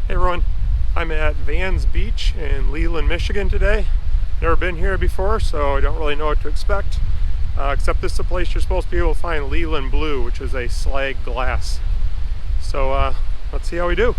Hey everyone, I'm at Vans Beach in Leland, Michigan today. Never been here before, so I don't really know what to expect. Except this is the place you're supposed to be able to find Leland Blue, which is a slag glass. So let's see how we do.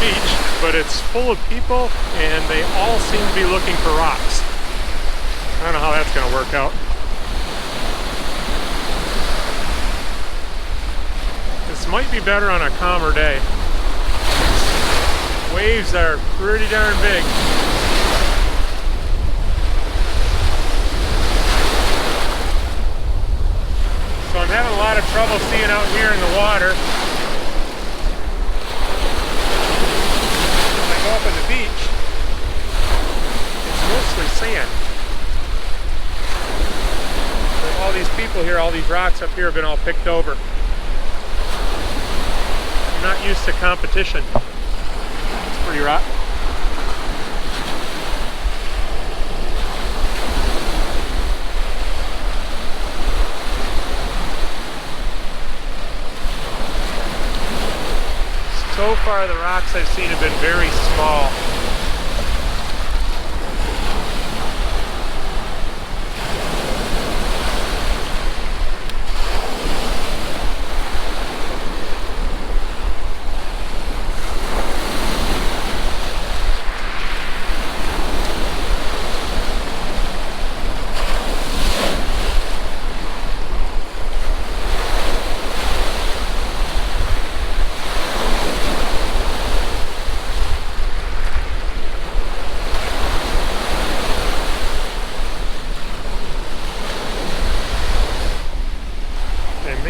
Beach, but it's full of people and they all seem to be looking for rocks. I don't know how that's going to work out. This might be better on a calmer day. Waves are pretty darn big. So I'm having a lot of trouble seeing out here in the water. Up on the beach, it's mostly sand. But all these people here, all these rocks up here have been all picked over. I'm not used to competition. It's pretty rock. So far, the rocks I've seen have been very small.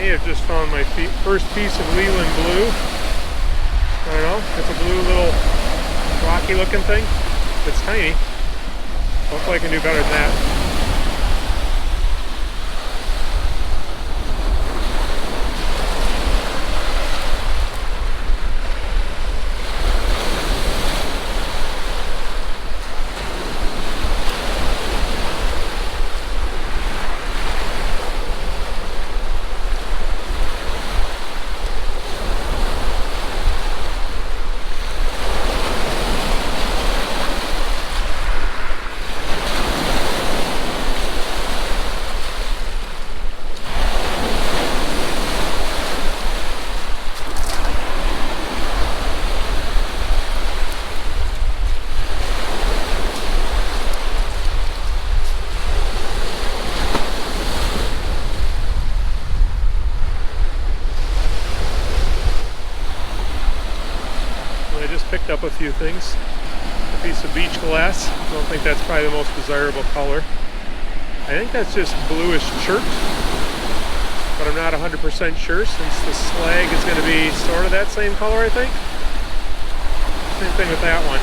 I've just found my first piece of Leland Blue. I don't know, it's a blue little rocky looking thing. It's tiny. Hopefully I can do better than that. I just picked up a few things. A piece of beach glass. I don't think that's probably the most desirable color. I think that's just bluish chert, but I'm not 100% sure since the slag is going to be sort of that same color, I think. Same thing with that one.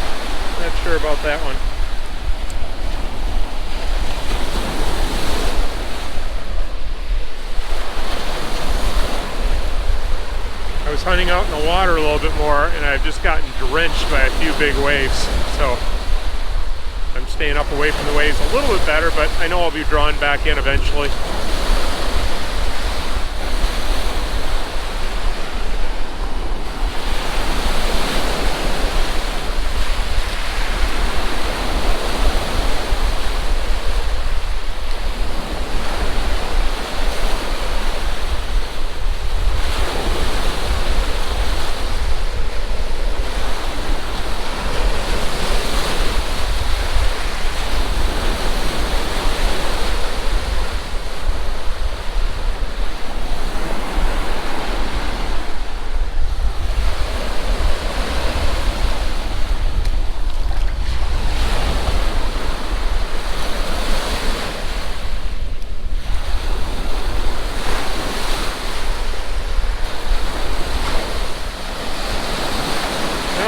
Not sure about that one. I was hunting out in the water a little bit more and I've just gotten drenched by a few big waves, so I'm staying up away from the waves a little bit better, but I know I'll be drawn back in eventually.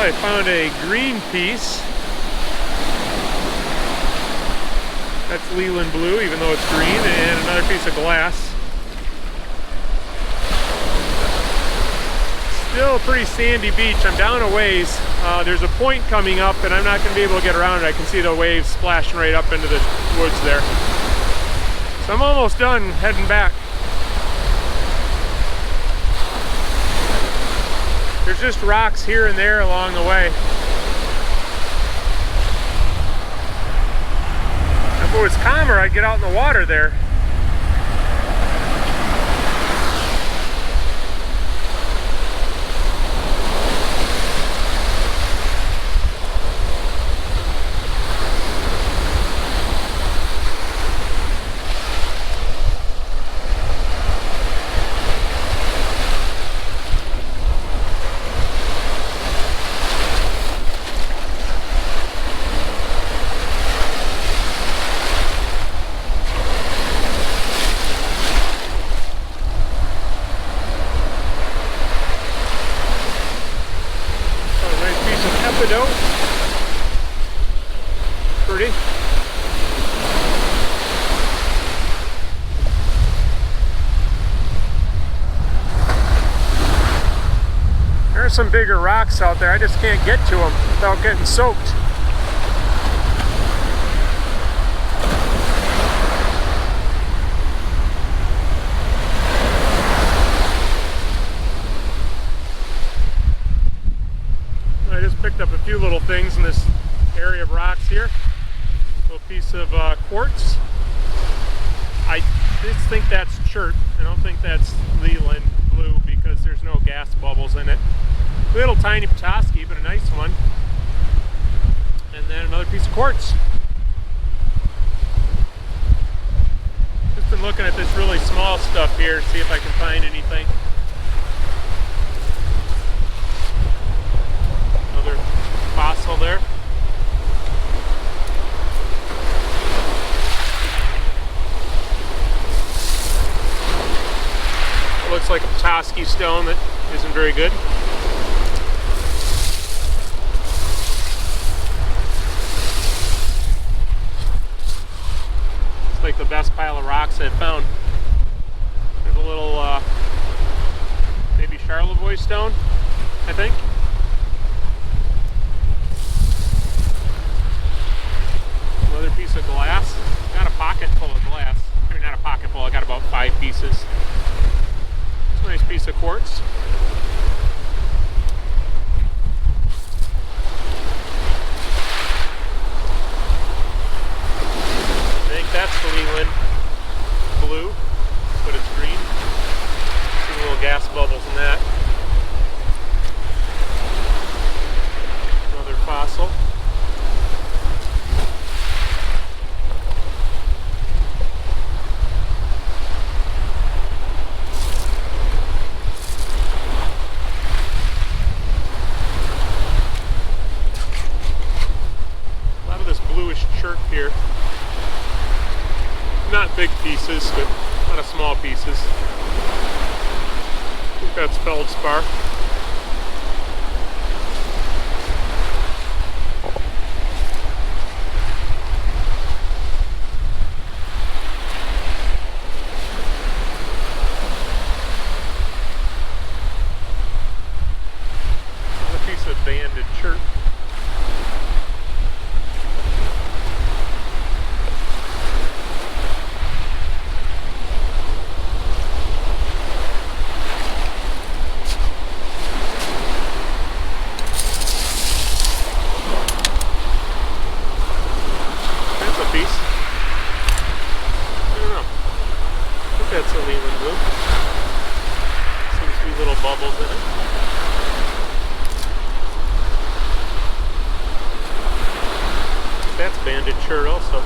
I found a green piece. That's Leland blue, even though it's green, and another piece of glass. Still a pretty sandy beach. I'm down a ways. There's a point coming up, and I'm not going to be able to get around it. I can see the waves splashing right up into the woods there. So I'm almost done heading back. There's just rocks here and there along the way. If it was calmer, I'd get out in the water there. Pretty. There are some bigger rocks out there. I just can't get to them without getting soaked. I just picked up a few little things in this area of rocks here. A piece of quartz. I just think that's chert. I don't think that's Leland blue because there's no gas bubbles in it. Little tiny Petoskey, but a nice one. And then another piece of quartz. Just been looking at this really small stuff here to see if I can find anything. Another fossil there. Looks like a Petoskey stone that isn't very good. It's like the best pile of rocks I've found. There's a little, maybe Charlevoix stone, I think. Another piece of glass. Got a pocket full of glass. I mean, not a pocket full, I got about 5 pieces. Nice piece of quartz. I think that's the Leland blue, but it's green. See little gas bubbles in that. Another fossil. Chert here. Not big pieces, but a lot of small pieces. I think that's feldspar. Another piece of banded chert. That's a Leland blue. Seems to be little bubbles in it. That's banded chert also.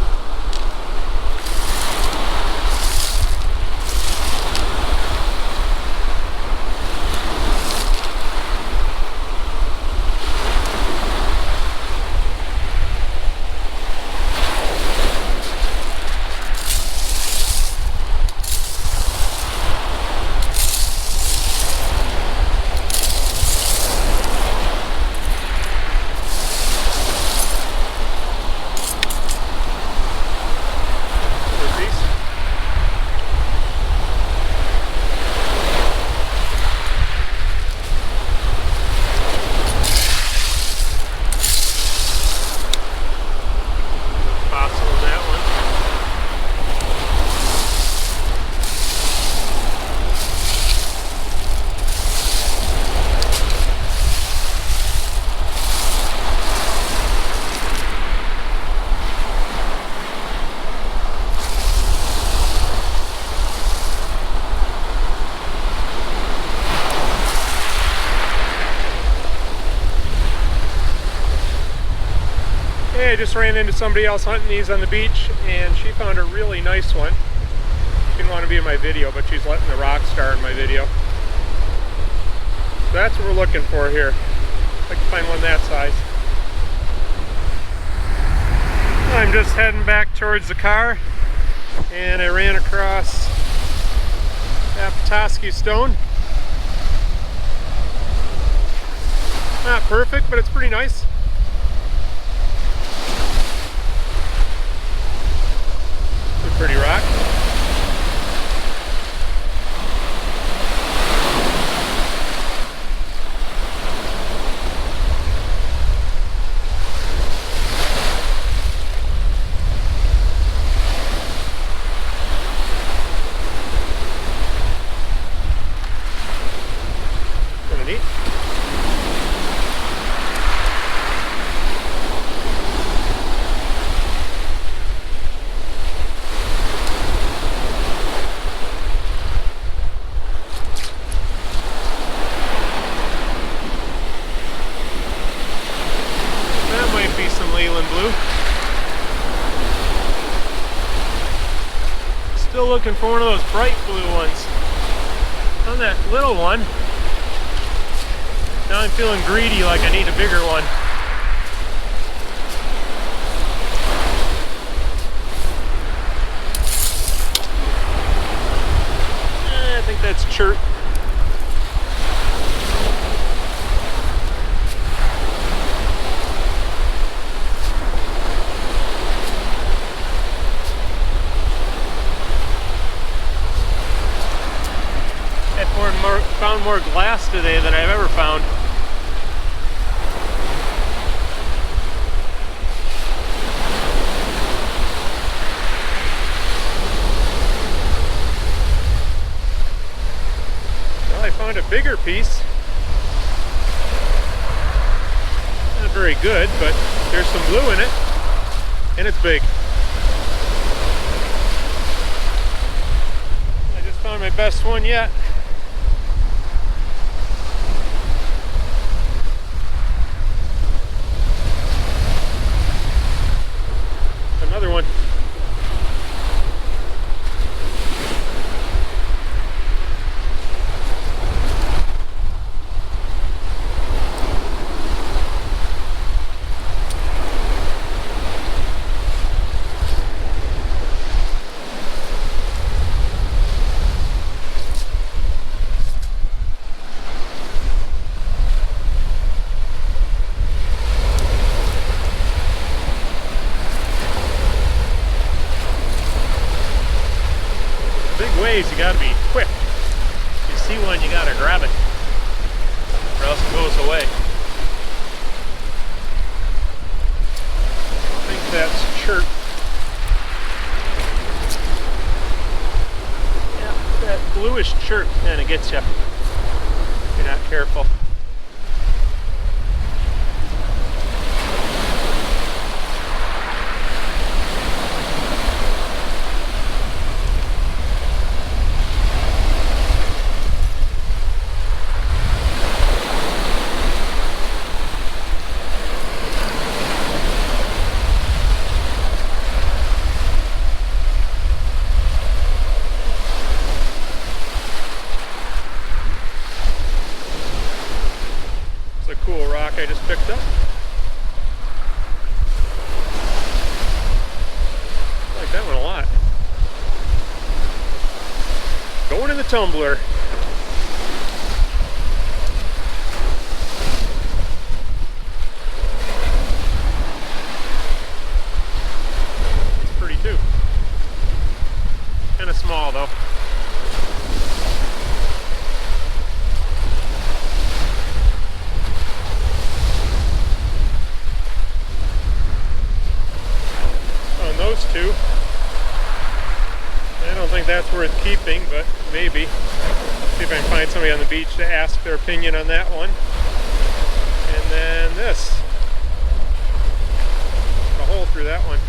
Hey, I just ran into somebody else hunting these on the beach, and she found a really nice one. She didn't want to be in my video, but she's letting the rock star in my video. So that's what we're looking for here. I'd like to find one that size. I'm just heading back towards the car, and I ran across that Petoskey stone. Not perfect, but it's pretty nice. It's a pretty rock. Kind of neat. Some Leyland blue. Still looking for one of those bright blue ones. On that little one. Now I'm feeling greedy, like I need a bigger one. I think that's chert. Found more glass today than I've ever found. Well, I found a bigger piece. Not very good, but there's some blue in it, and it's big. I just found my best one yet. Another one. Waves, you gotta be quick. If you see one, you gotta grab it, or else it goes away. I think that's chert. Yeah, that bluish chert kind of gets you if you're not careful. Cool rock I just picked up. I like that one a lot. Going in the tumbler. It's pretty too. Kind of small though. Those two. I don't think that's worth keeping, but maybe. See if I can find somebody on the beach to ask their opinion on that one. And then this. A hole through that one.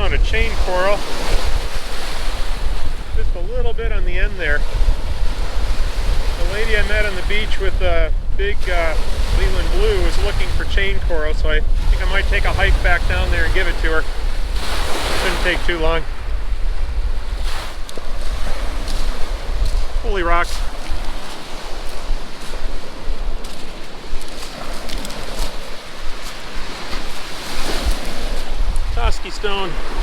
found a chain coral. Just a little bit on the end there. The lady I met on the beach with a big Leland blue was looking for chain coral, so I think I might take a hike back down there and give it to her. Shouldn't take too long. Holy rocks. Toski stone.